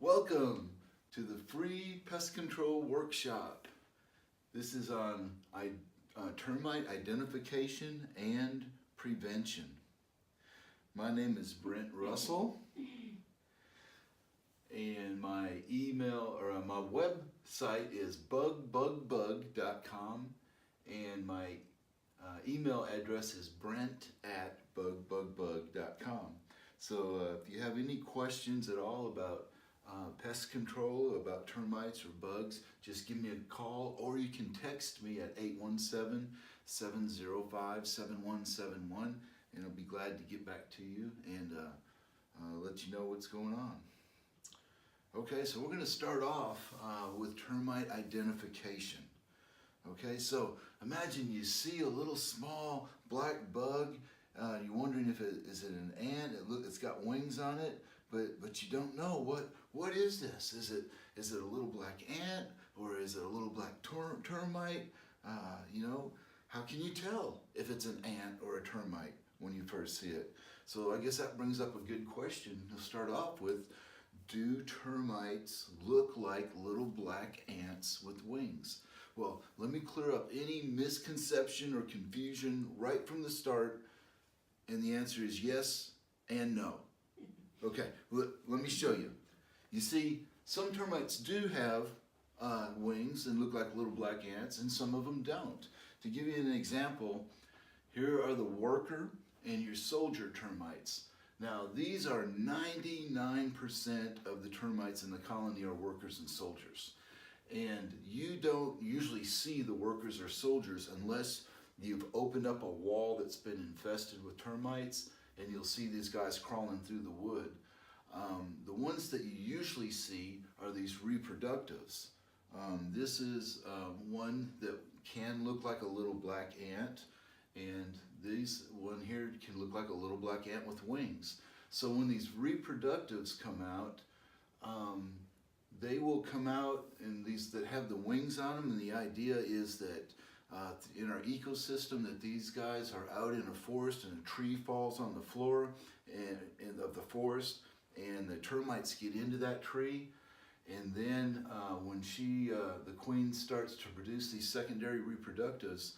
Welcome to the free pest control workshop. This is on termite identification and prevention. My name is Brent Russell, and my email or my website is bugbugbug.com, and my email address is brent@bugbugbug.com. So if you have any questions at all about pest control, about termites or bugs, just give me a call, or you can text me at 817-705-7171, and I'll be glad to get back to you and let you know what's going on. Okay, so we're going to start off with termite identification. Okay, so imagine you see a little small black bug. You're wondering if is it an ant? It's got wings on it, but you don't know what is this? Is it a little black ant, or is it a little black termite? How can you tell if it's an ant or a termite when you first see it? So I guess that brings up a good question to start off with. Do termites look like little black ants with wings? Well, let me clear up any misconception or confusion right from the start, and the answer is yes and no. Okay, let me show you. You see, some termites do have wings and look like little black ants, and some of them don't. To give you an example, here are the worker and your soldier termites. Now, these are 99% of the termites in the colony are workers and soldiers. And you don't usually see the workers or soldiers unless you've opened up a wall that's been infested with termites, and you'll see these guys crawling through the wood. The ones that you usually see are these reproductives. This is one that can look like a little black ant, and this one here can look like a little black ant with wings. So when these reproductives come out, they will come out, and these that have the wings on them, and the idea is that in our ecosystem, that these guys are out in a forest and a tree falls on the floor of the forest, and the termites get into that tree, and then when the queen starts to produce these secondary reproductives,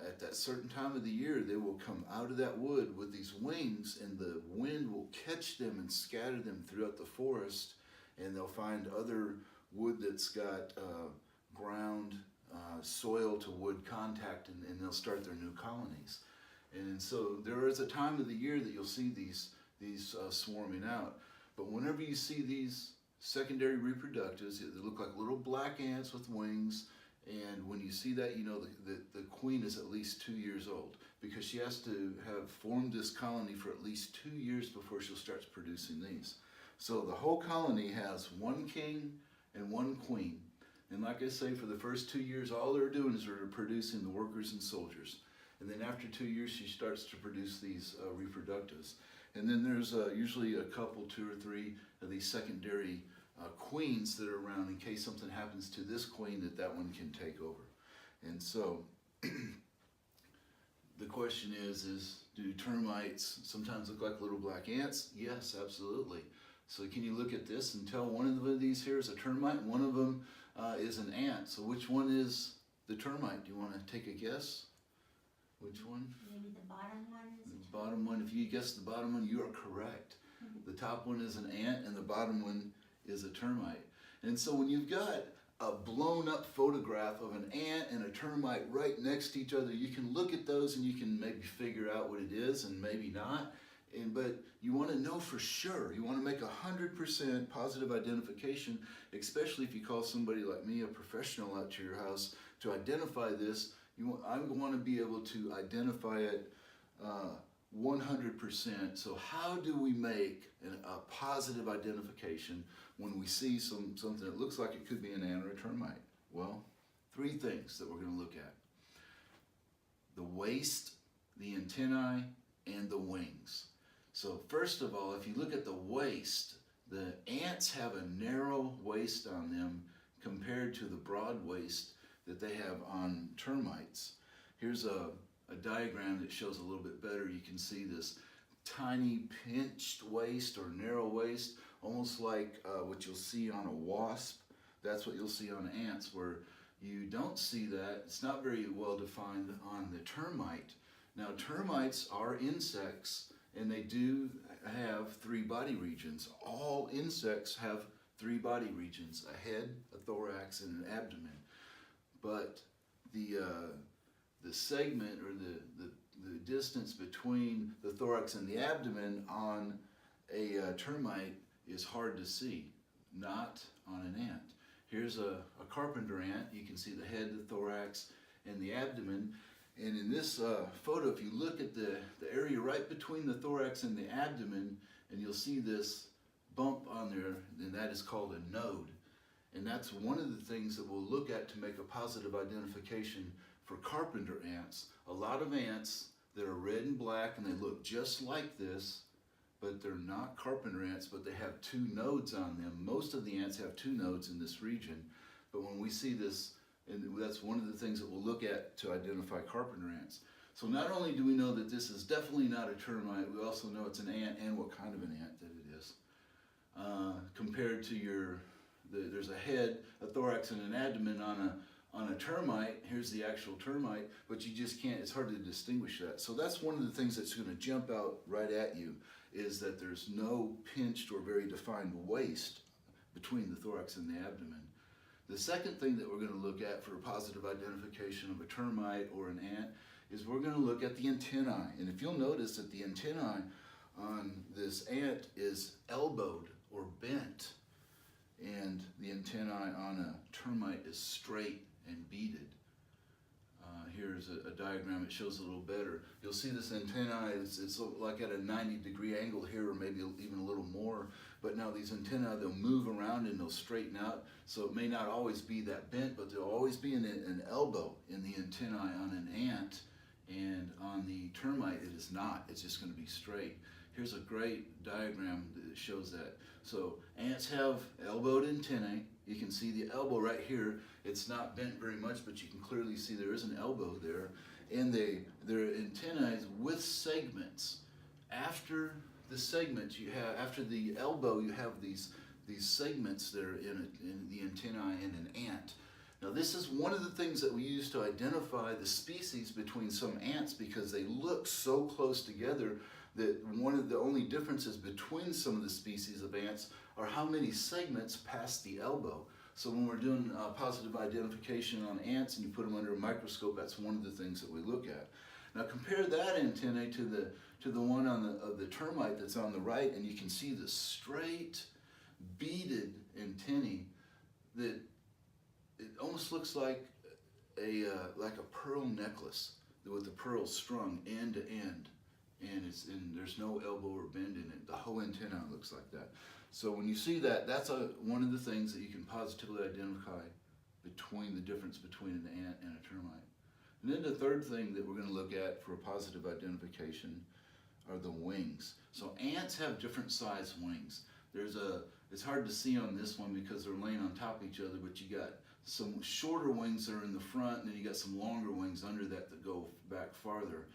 at that certain time of the year, they will come out of that wood with these wings, and the wind will catch them and scatter them throughout the forest, and they'll find other wood that's got ground soil to wood contact, and they'll start their new colonies. And so there is a time of the year that you'll see these swarming out. But whenever you see these secondary reproductives, they look like little black ants with wings, and when you see that, you know that the queen is at least 2 years old, because she has to have formed this colony for at least 2 years before she'll start producing these. So the whole colony has one king and one queen. And like I say, for the first 2 years, all they're doing is they're producing the workers and soldiers. And then after 2 years, she starts to produce these reproductives. And then there's usually a couple, 2 or 3 of these secondary queens that are around in case something happens to this queen, that one can take over. And so the question is do termites sometimes look like little black ants? Yes, absolutely. So can you look at this and tell one of these here is a termite, and one of them is an ant? So which one is the termite? Do you want to take a guess? Which one? Maybe the bottom one is the bottom one. If you guess the bottom one, you are correct. The top one is an ant, and the bottom one is a termite. And so when you've got a blown up photograph of an ant and a termite right next to each other, you can look at those and you can maybe figure out what it is and maybe not. But you want to know for sure. You want to make 100% positive identification, especially if you call somebody like me, a professional, out to your house to identify this. I want to be able to identify it 100%. So how do we make a positive identification when we see something that looks like it could be an ant or a termite? Well, 3 things that we're going to look at: the waist, the antennae, and the wings. So first of all, if you look at the waist, the ants have a narrow waist on them compared to the broad waist that they have on termites. Here's a diagram that shows a little bit better. You can see this tiny pinched waist or narrow waist, almost like what you'll see on a wasp. That's what you'll see on ants, where you don't see that. It's not very well defined on the termite. Now, termites are insects, and they do have 3 body regions. All insects have 3 body regions: a head, a thorax, and an abdomen. But the segment, or the distance between the thorax and the abdomen on a termite is hard to see, not on an ant. Here's a carpenter ant. You can see the head, the thorax, and the abdomen. And in this photo, if you look at the area right between the thorax and the abdomen, and you'll see this bump on there, then that is called a node. And that's one of the things that we'll look at to make a positive identification for carpenter ants. A lot of ants that are red and black, and they look just like this, but they're not carpenter ants, but they have 2 nodes on them. Most of the ants have 2 nodes in this region. But when we see this, and that's one of the things that we'll look at to identify carpenter ants. So not only do we know that this is definitely not a termite, we also know it's an ant and what kind of an ant that it is. Compared to there's a head, a thorax, and an abdomen on a termite. Here's the actual termite, but you just can't, it's hard to distinguish that. So that's one of the things that's going to jump out right at you, is that there's no pinched or very defined waist between the thorax and the abdomen. The second thing that we're going to look at for a positive identification of a termite or an ant is we're going to look at the antennae. And if you'll notice that the antennae on this ant is elbowed or bent, and the antennae on a termite is straight and beaded. Here's a diagram. It shows a little better. You'll see this antennae, it's like at a 90-degree angle here, or maybe even a little more. But now these antennae, they'll move around and they'll straighten out. So it may not always be that bent, but there'll always be an elbow in the antennae on an ant. And on the termite, it is not. It's just going to be straight. Here's a great diagram that shows that. So ants have elbowed antennae. You can see the elbow right here. It's not bent very much, but you can clearly see there is an elbow there. And they're antennae with segments. After the segments after the elbow, you have these segments that are in the antennae in an ant. Now this is one of the things that we use to identify the species between some ants, because they look so close together that one of the only differences between some of the species of ants are how many segments pass the elbow. So when we're doing positive identification on ants and you put them under a microscope, that's one of the things that we look at. Now compare that antennae to the one of the termite that's on the right, and you can see the straight beaded antennae that it almost looks like a pearl necklace with the pearls strung end to end, and there's no elbow or bend in it. The whole antenna looks like that. So when you see that, that's one of the things that you can positively identify between the difference between an ant and a termite. And then the third thing that we're going to look at for a positive identification are the wings. So ants have different size wings. It's hard to see on this one because they're laying on top of each other, but you got some shorter wings that are in the front, and then you got some longer wings under that go back farther.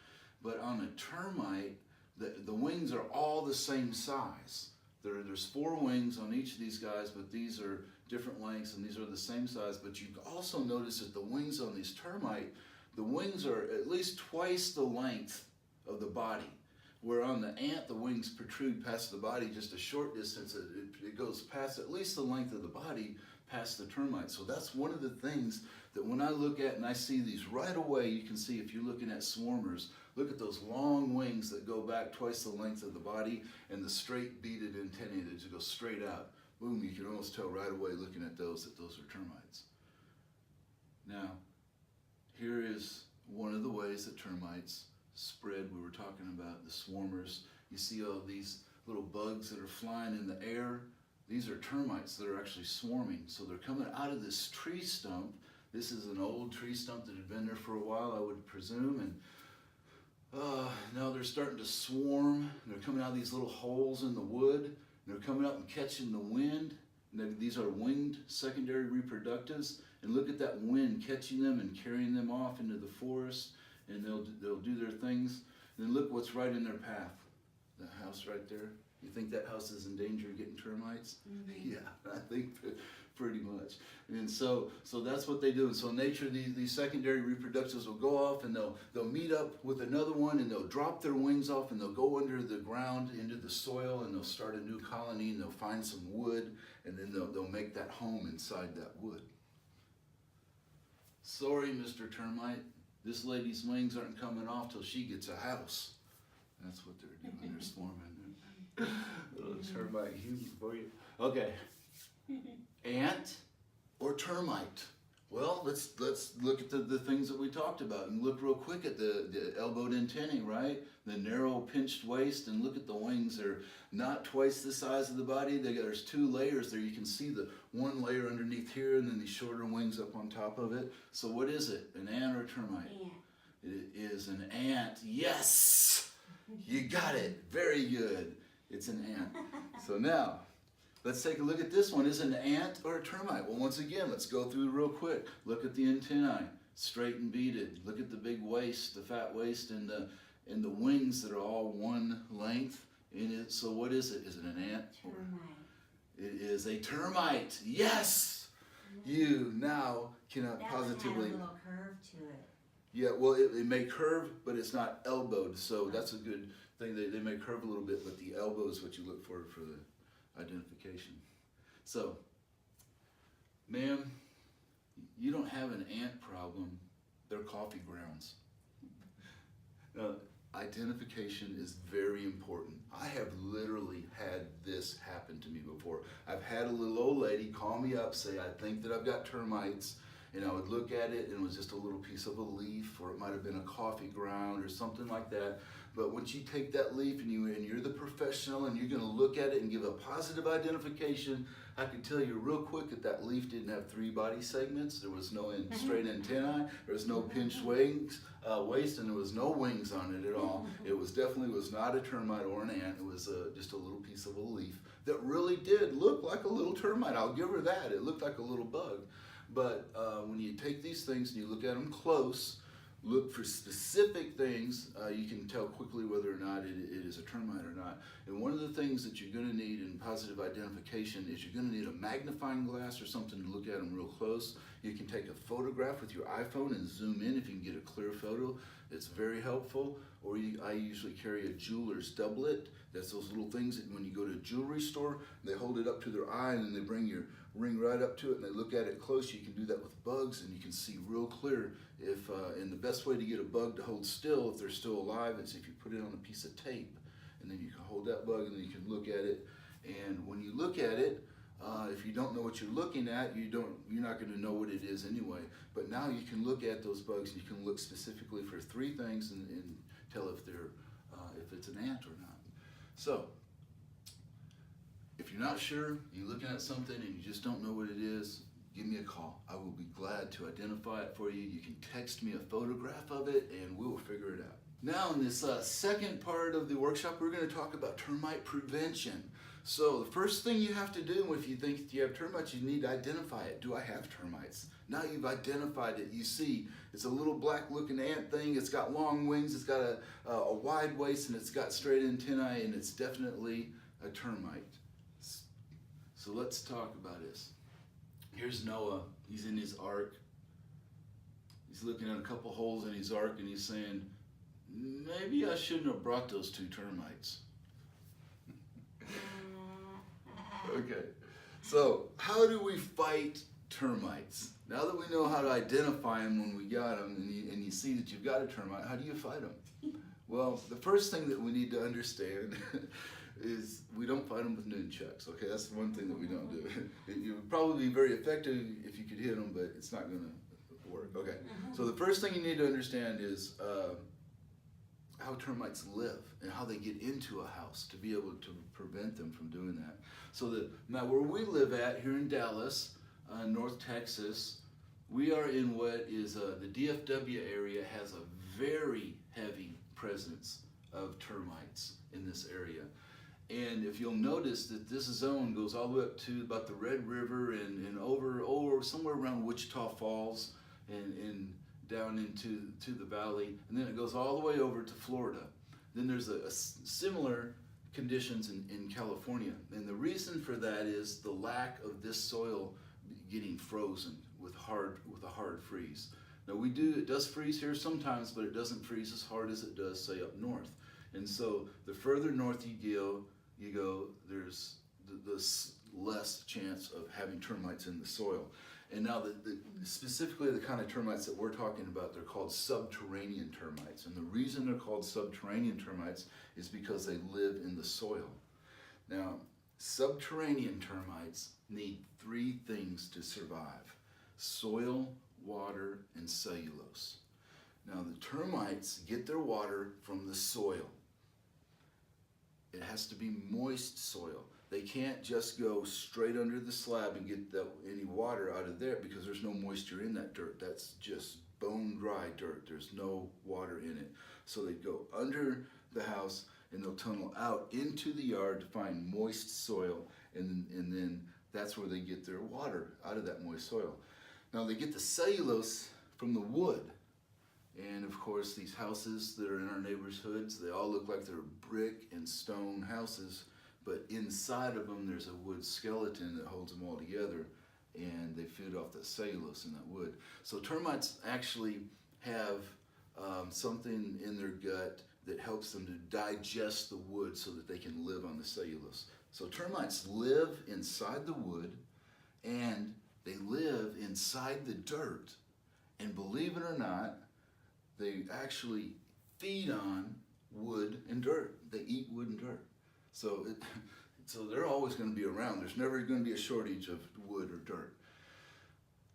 But on a termite, the wings are all the same size. There's 4 wings on each of these guys, but these are different lengths, and these are the same size. But you also notice that the wings on these termite, the wings are at least twice the length of the body. Where on the ant, the wings protrude past the body just a short distance. It goes past at least the length of the body past the termite. So that's one of the things that when I look at and I see these right away, you can see if you're looking at swarmers, look at those long wings that go back twice the length of the body, and the straight beaded antennae that just go straight out. Boom, you can almost tell right away looking at those that those are termites. Now, here is one of the ways that termites spread. We were talking about the swarmers. You see all these little bugs that are flying in the air. These are termites that are actually swarming. So they're coming out of this tree stump. This is an old tree stump that had been there for a while, I would presume, and now they're starting to swarm. They're coming out of these little holes in the wood. They're coming up and catching the wind. And these are winged secondary reproductives. And look at that wind catching them and carrying them off into the forest. And they'll do their things. And then look what's right in their path. That house right there? You think that house is in danger of getting termites? Mm-hmm. Yeah, I think pretty much. And so that's what they do. And so in nature, these secondary reproductives will go off and they'll meet up with another one and they'll drop their wings off and they'll go under the ground into the soil and they'll start a new colony and they'll find some wood and then they'll make that home inside that wood. Sorry, Mr. Termite, this lady's wings aren't coming off till she gets a house. That's what they're doing. They're swarming. Little termite human for you. Okay. Ant or termite? Well, let's look at the things that we talked about and look real quick at the elbowed antennae, right? The narrow pinched waist, and look at the wings. They're not twice the size of the body. There's two layers there. You can see the one layer underneath here and then these shorter wings up on top of it. So what is it? An ant or a termite? Ant. It is an ant. Yes! You got it. Very good. It's an ant. So now, let's take a look at this one. Is it an ant or a termite? Well, once again, let's go through real quick. Look at the antennae, straight and beaded. Look at the big waist, the fat waist, and the wings that are all one length. So what is it? Is it an ant? Termite. It is a termite. Yes! You now cannot positively... That has a little curve to it. Yeah, well, it may curve, but it's not elbowed, so that's a good thing. They may curve a little bit, but the elbow is what you look for the identification. So, ma'am, you don't have an ant problem. They're coffee grounds. Now, identification is very important. I have literally had this happen to me before. I've had a little old lady call me up, say, I think that I've got termites. And I would look at it and it was just a little piece of a leaf, or it might have been a coffee ground or something like that. But once you take that leaf and you're the professional and you're going to look at it and give a positive identification, I can tell you real quick that leaf didn't have 3 body segments. There was no straight antennae. There was no pinched wings, waist, and there was no wings on it at all. It was definitely was not a termite or an ant. It was just a little piece of a leaf that really did look like a little termite. I'll give her that. It looked like a little bug. But when you take these things and you look at them close, look for specific things, you can tell quickly whether or not it is a termite or not. And one of the things that you're going to need in positive identification is you're going to need a magnifying glass or something to look at them real close. You can take a photograph with your iPhone and zoom in if you can get a clear photo. It's very helpful. Or I usually carry a jeweler's doublet. That's those little things that when you go to a jewelry store, they hold it up to their eye and then they bring your ring right up to it and they look at it close. You can do that with bugs and you can see real clear if, and the best way to get a bug to hold still if they're still alive is if you put it on a piece of tape and then you can hold that bug and then you can look at it. And when you look at it, if you don't know what you're looking at, you're not going to know what it is anyway. But now you can look at those bugs and you can look specifically for 3 things and tell if they're if it's an ant or not. So, if you're not sure, you're looking at something and you just don't know what it is, give me a call. I will be glad to identify it for you. You can text me a photograph of it and we will figure it out. Now in this second part of the workshop, we're going to talk about termite prevention. So the first thing you have to do if you think you have termites, you need to identify it. Do I have termites? Now you've identified it. You see it's a little black looking ant thing. It's got long wings. It's got a wide waist and it's got straight antennae and it's definitely a termite. So let's talk about this. Here's Noah. He's in his ark. He's looking at a couple holes in his ark and he's saying, maybe I shouldn't have brought those 2 termites. Okay, so how do we fight termites? Now that we know how to identify them when we got them and you see that you've got a termite, how do you fight them? Well, the first thing that we need to understand is we don't fight them with nunchucks, okay? That's one thing that we don't do. It would probably be very effective if you could hit them, but it's not going to work. Okay, so the first thing you need to understand is how termites live and how they get into a house to be able to prevent them from doing that. So now where we live at here in Dallas, North Texas, we are in what is the DFW area has a very heavy presence of termites in this area. And if you'll notice that this zone goes all the way up to about the Red River and over somewhere around Wichita Falls and down into the valley, and then it goes all the way over to Florida. Then there's a similar conditions in California. And the reason for that is the lack of this soil getting frozen with a hard freeze. Now it does freeze here sometimes, but it doesn't freeze as hard as it does, say, up north. And so the further north you go, there's the less chance of having termites in the soil. And now specifically the kind of termites that we're talking about, they're called subterranean termites. And the reason they're called subterranean termites is because they live in the soil. Now, subterranean termites need 3 things to survive: soil, water, and cellulose. Now, the termites get their water from the soil. It has to be moist soil. They can't just go straight under the slab and get any water out of there, because there's no moisture in that dirt. That's just bone dry dirt. There's no water in it. So they go under the house and they'll tunnel out into the yard to find moist soil, and then that's where they get their water, out of that moist soil. Now they get the cellulose from the wood. And of course, these houses that are in our neighborhoods, they all look like they're brick and stone houses, but inside of them there's a wood skeleton that holds them all together, and they feed off that cellulose in that wood. So termites actually have something in their gut that helps them to digest the wood so that they can live on the cellulose. So termites live inside the wood, and they live inside the dirt. And believe it or not, they actually feed on wood and dirt. They eat wood and dirt. So they're always going to be around. There's never going to be a shortage of wood or dirt.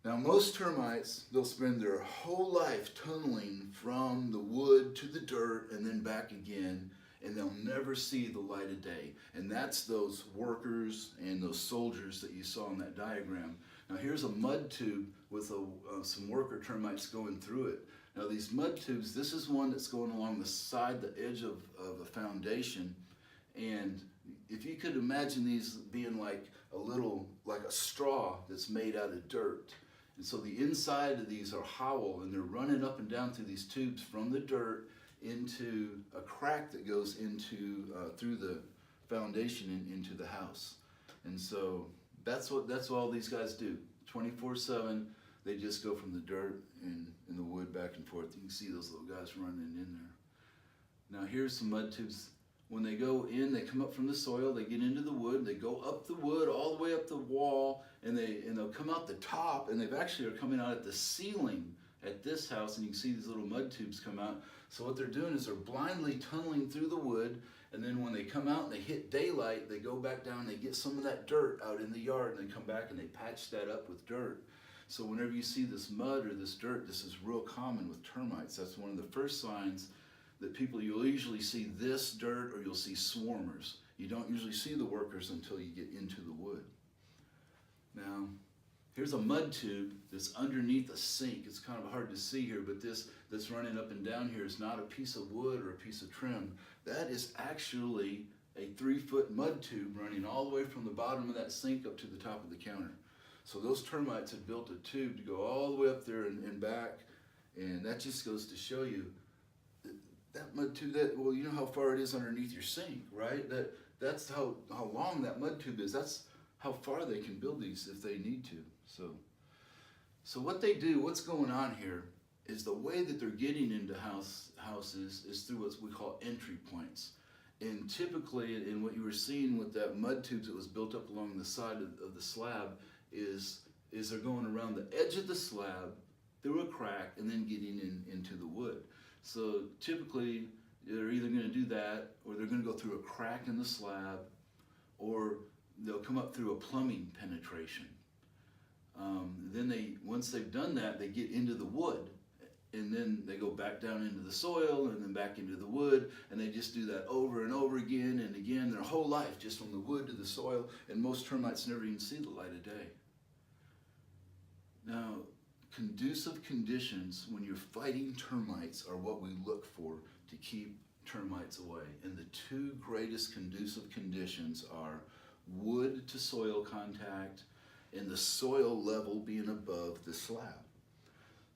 Now, most termites, they'll spend their whole life tunneling from the wood to the dirt and then back again, and they'll never see the light of day. And that's those workers and those soldiers that you saw in that diagram. Now, here's a mud tube with some worker termites going through it. Now, these mud tubes, this is one that's going along the side, the edge of a foundation. And if you could imagine these being like a straw that's made out of dirt. And so the inside of these are hollow, and they're running up and down through these tubes from the dirt into a crack that goes into through the foundation and into the house. And so that's what all these guys do. 24/7, they just go from the dirt and the wood back and forth. You can see those little guys running in there. Now here's some mud tubes. When they go in, they come up from the soil, they get into the wood, they go up the wood all the way up the wall, and they'll come out the top, and they've actually are coming out at the ceiling at this house, and you can see these little mud tubes come out. So what they're doing is they're blindly tunneling through the wood, and then when they come out and they hit daylight, they go back down and they get some of that dirt out in the yard, and they come back and they patch that up with dirt. So whenever you see this mud or this dirt, this is real common with termites. That's one of the first signs that you'll usually see this dirt, or you'll see swarmers. You don't usually see the workers until you get into the wood. Now, here's a mud tube that's underneath a sink. It's kind of hard to see here, but this that's running up and down here is not a piece of wood or a piece of trim. That is actually a 3-foot mud tube running all the way from the bottom of that sink up to the top of the counter. So those termites have built a tube to go all the way up there and back, and that just goes to show you that mud tube, well, you know how far it is underneath your sink, right? That's how long that mud tube is. That's how far they can build these if they need to. So what they do, what's going on here, is the way that they're getting into houses is through what we call entry points. And typically, in what you were seeing with that mud tubes that was built up along the side of the slab, is they're going around the edge of the slab through a crack and then getting into the wood. So typically, they're either going to do that, or they're going to go through a crack in the slab, or they'll come up through a plumbing penetration. Then once they've done that, they get into the wood, and then they go back down into the soil, and then back into the wood, and they just do that over and over again and again, their whole life, just from the wood to the soil, and most termites never even see the light of day. Now, conducive conditions when you're fighting termites are what we look for to keep termites away. And the 2 greatest conducive conditions are wood to soil contact and the soil level being above the slab.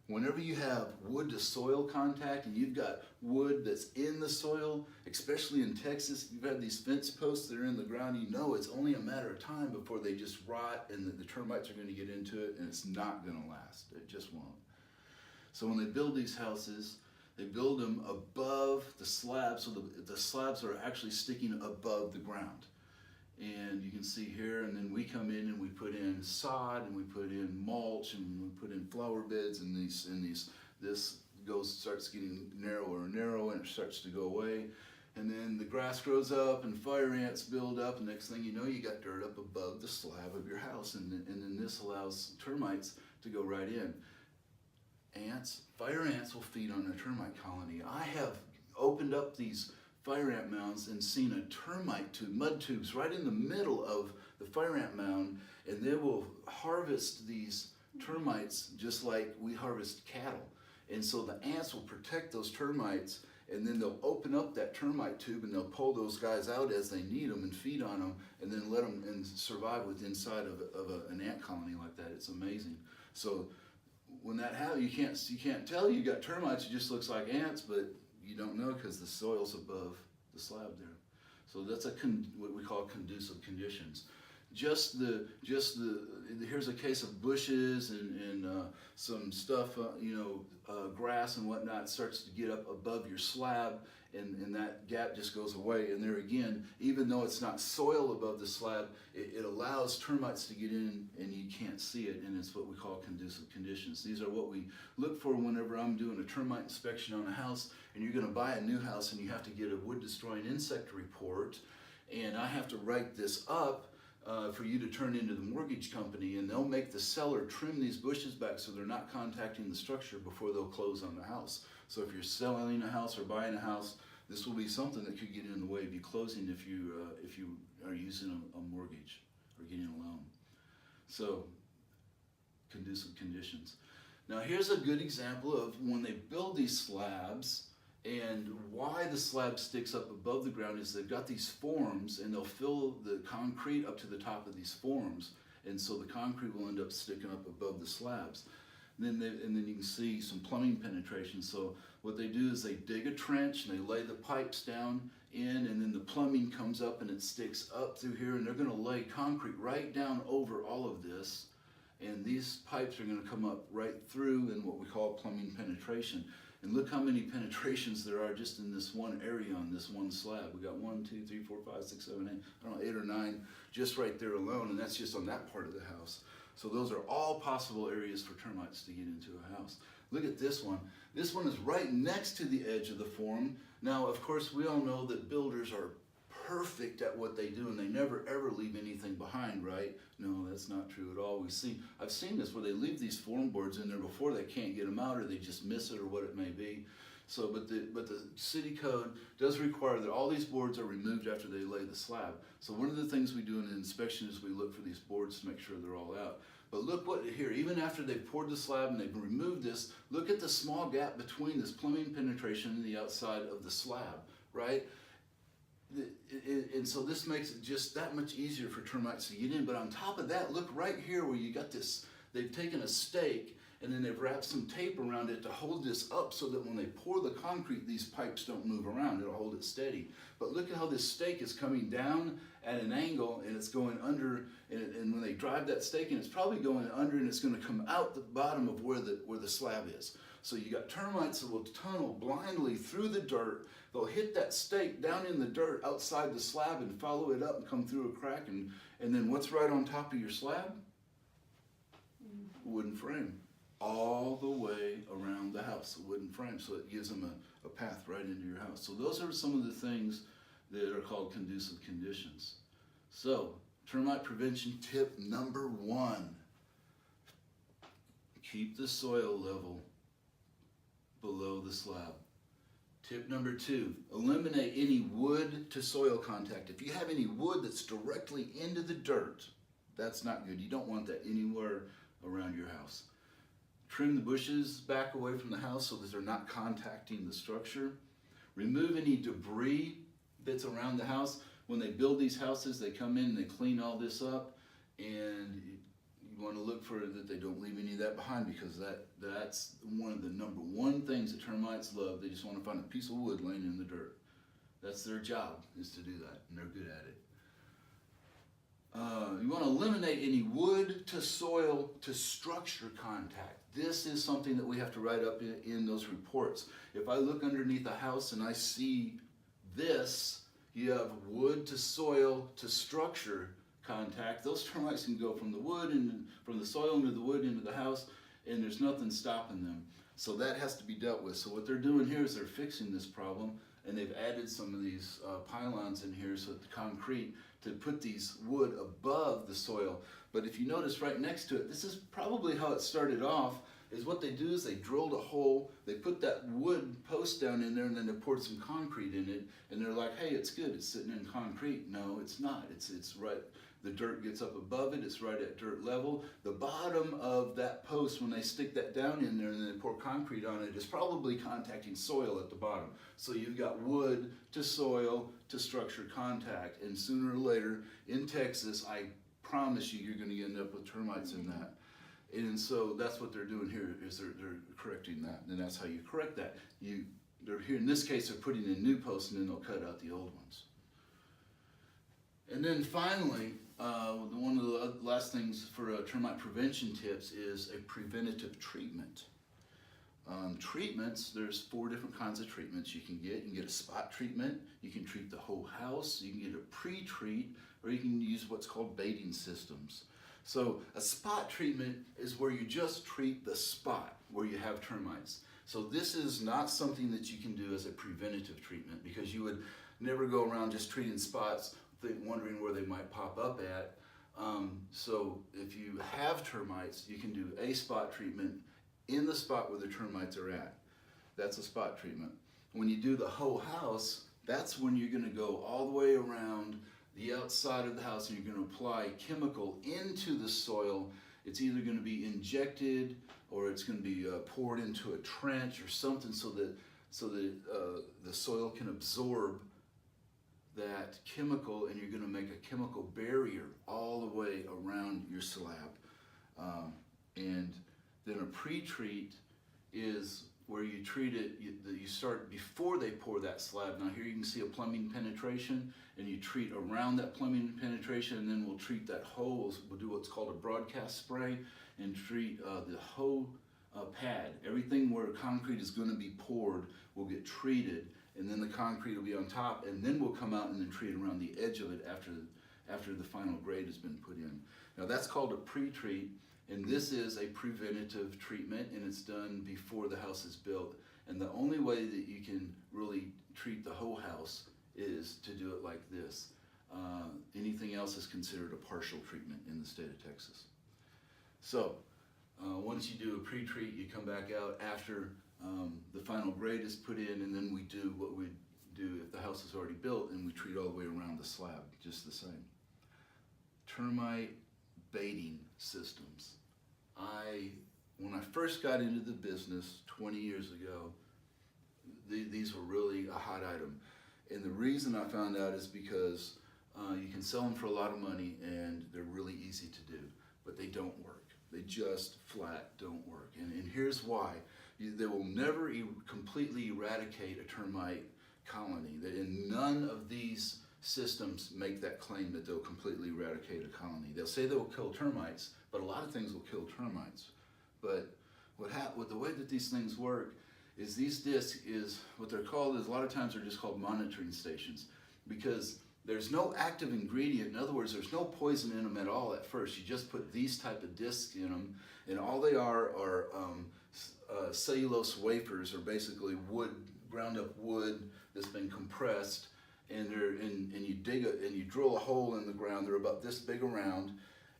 whenever you have wood to soil contact and you've got wood that's in the soil, especially in Texas, you've had these fence posts that are in the ground, you know it's only a matter of time before they just rot and the termites are going to get into it, and it's not going to last. It just won't. So when they build these houses, they build them above the slabs, so the slabs are actually sticking above the ground. And you can see here, and then we come in and we put in sod and we put in mulch and we put in flower beds, and this starts getting narrower and narrower, and it starts to go away. And then the grass grows up and fire ants build up, and next thing you know, you got dirt up above the slab of your house, and then this allows termites to go right in. Fire ants will feed on a termite colony. I have opened up these fire ant mounds and seen a termite tube, mud tubes right in the middle of the fire ant mound, and they will harvest these termites just like we harvest cattle. And so the ants will protect those termites, and then they'll open up that termite tube and they'll pull those guys out as they need them and feed on them, and then let them and survive inside of an ant colony like that. It's amazing. So when that happens, you can't tell you got termites. It just looks like ants, but you don't know because the soil's above the slab there. So that's what we call conducive conditions. Here's a case of bushes and some stuff, grass and whatnot starts to get up above your slab, and that gap just goes away. And there again, even though it's not soil above the slab, it allows termites to get in and you can't see it, and it's what we call conducive conditions. These are what we look for whenever I'm doing a termite inspection on a house, and you're going to buy a new house and you have to get a wood destroying insect report, and I have to write this up for you to turn into the mortgage company, and they'll make the seller trim these bushes back so they're not contacting the structure before they'll close on the house. So if you're selling a house or buying a house, this will be something that could get in the way of you closing if you are using a mortgage or getting a loan. So, conducive conditions. Now here's a good example of when they build these slabs, and why the slab sticks up above the ground is they've got these forms, and they'll fill the concrete up to the top of these forms, and so the concrete will end up sticking up above the slabs. And then you can see some plumbing penetration. So what they do is they dig a trench and they lay the pipes down in, and then the plumbing comes up and it sticks up through here, and they're going to lay concrete right down over all of this, and these pipes are going to come up right through in what we call plumbing penetration. And look how many penetrations there are just in this one area on this one slab. We got 1, 2, 3, 4, 5, 6, 7, 8, I don't know, 8 or 9 just right there alone, and that's just on that part of the house. So those are all possible areas for termites to get into a house. Look at this one. This one is right next to the edge of the form. Now, of course, we all know that builders are perfect at what they do, and they never ever leave anything behind, right? No, that's not true at all. I've seen this where they leave these form boards in there before they can't get them out, or they just miss it, or what it may be. So, but the city code does require that all these boards are removed after they lay the slab. So one of the things we do in an inspection is we look for these boards to make sure they're all out. But look what here, even after they've poured the slab and they've removed this, look at the small gap between this plumbing penetration and the outside of the slab, right? And so this makes it just that much easier for termites to get in. But on top of that, look right here where you got this, they've taken a stake and then they've wrapped some tape around it to hold this up so that when they pour the concrete, these pipes don't move around. It'll hold it steady. But look at how this stake is coming down at an angle, and it's going under, and when they drive that stake in, it's probably going under, and it's going to come out the bottom of where the slab is. So you got termites that will tunnel blindly through the dirt. They'll hit that stake down in the dirt outside the slab and follow it up and come through a crack, and then what's right on top of your slab? Wooden frame. All the way around the house, a wooden frame, so it gives them a path right into your house. So those are some of the things that are called conducive conditions. So, termite prevention tip number 1, keep the soil level below the slab. Tip number 2, eliminate any wood to soil contact. If you have any wood that's directly into the dirt, that's not good. You don't want that anywhere around your house. Trim the bushes back away from the house so that they're not contacting the structure. Remove any debris that's around the house. When they build these houses, they come in and they clean all this up, and You want to look for that they don't leave any of that behind, because that's one of the number one things that termites love. They just want to find a piece of wood laying in the dirt. That's their job, is to do that, and they're good at it. You want to eliminate any wood to soil to structure contact. This is something that we have to write up in those reports. If I look underneath a house and I see this, you have wood to soil to structure contact. Those termites can go from the wood and from the soil into the wood into the house, and there's nothing stopping them. So that has to be dealt with. So what they're doing here is they're fixing this problem, and they've added some of these pylons in here, so the concrete, to put these wood above the soil. But if you notice right next to it, this is probably how it started off, is what they do is they drilled a hole, they put that wood post down in there, and then they poured some concrete in it, and they're like, hey, it's good, it's sitting in concrete. No, it's not. It's right, the dirt gets up above it, it's right at dirt level. The bottom of that post, when they stick that down in there and then they pour concrete on it, is probably contacting soil at the bottom. So you've got wood to soil to structure contact, and sooner or later in Texas, I promise you, you're going to end up with termites in that. And so that's what they're doing here, is they're correcting that, and that's how you correct that. They're here, in this case, they're putting in new posts, and then they'll cut out the old ones. And then finally, one of the last things for termite prevention tips is a preventative treatment. Treatments, there's 4 different kinds of treatments you can get. You can get a spot treatment, you can treat the whole house, you can get a pre-treat, or you can use what's called baiting systems. So a spot treatment is where you just treat the spot where you have termites. So this is not something that you can do as a preventative treatment, because you would never go around just treating spots wondering where they might pop up at. So if you have termites, you can do a spot treatment in the spot where the termites are at. That's a spot treatment. When you do the whole house, that's when you're going to go all the way around the outside of the house, and you're going to apply chemical into the soil. It's either going to be injected, or it's going to be poured into a trench or something, so that the soil can absorb that chemical, and you're going to make a chemical barrier all the way around your slab. And then a pre-treat is where you treat it, you start before they pour that slab. Now here you can see a plumbing penetration, and you treat around that plumbing penetration, and then we'll treat that whole, we'll do what's called a broadcast spray, and treat the whole pad. Everything where concrete is going to be poured will get treated, and then the concrete will be on top, and then we'll come out and then treat around the edge of it after the final grade has been put in. Now that's called a pre-treat, and this is a preventative treatment, and it's done before the house is built. And the only way that you can really treat the whole house is to do it like this. Anything else is considered a partial treatment in the state of Texas. So once you do a pre-treat, you come back out after the final grade is put in, and then we do what we do if the house is already built, and we treat all the way around the slab, just the same. Termite baiting systems. When I first got into the business 20 years ago, these were really a hot item. And the reason I found out is because you can sell them for a lot of money, and they're really easy to do, but they don't work. They just flat don't work. And here's why. They will never completely eradicate a termite colony. And none of these systems make that claim that they'll completely eradicate a colony. They'll say they'll kill termites, but a lot of things will kill termites. But the way that these things work is these discs is what they're called is a lot of times they're just called monitoring stations, because there's no active ingredient. In other words, there's no poison in them at all at first. You just put these type of discs in them, and all they are cellulose wafers, or basically wood, ground up wood that's been compressed. And you dig it, and you drill a hole in the ground. They're about this big around,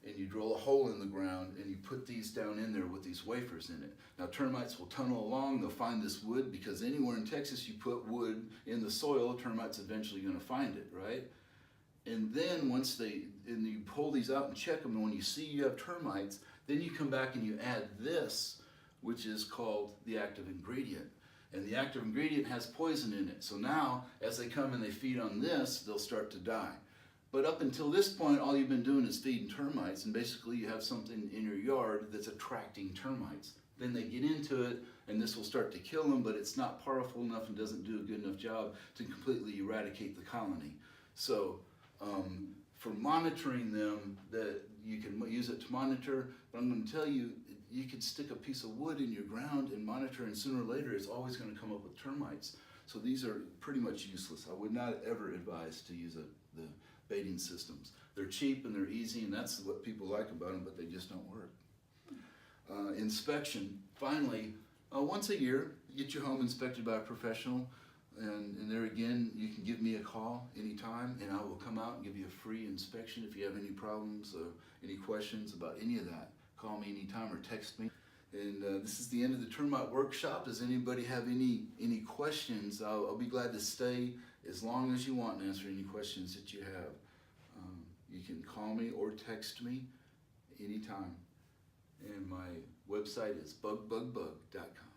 and you drill a hole in the ground, and you put these down in there with these wafers in it. Now termites will tunnel along. They'll find this wood, because anywhere in Texas you put wood in the soil, termites eventually going to find it, right? And then once you pull these out and check them, and when you see you have termites, then you come back and you add this, which is called the active ingredient. And the active ingredient has poison in it. So now, as they come and they feed on this, they'll start to die. But up until this point, all you've been doing is feeding termites, and basically you have something in your yard that's attracting termites. Then they get into it, and this will start to kill them, but it's not powerful enough and doesn't do a good enough job to completely eradicate the colony. So for monitoring them, that you can use it to monitor, but I'm going to tell you, you could stick a piece of wood in your ground and monitor, and sooner or later it's always going to come up with termites. So these are pretty much useless. I would not ever advise to use the baiting systems. They're cheap and they're easy, and that's what people like about them, but they just don't work. Inspection, finally, once a year, get your home inspected by a professional, and there again, you can give me a call anytime, and I will come out and give you a free inspection. If you have any problems or any questions about any of that, call me anytime or text me. And this is the end of the termite workshop. Does anybody have any questions? I'll be glad to stay as long as you want and answer any questions that you have. You can call me or text me anytime. And my website is bugbugbug.com.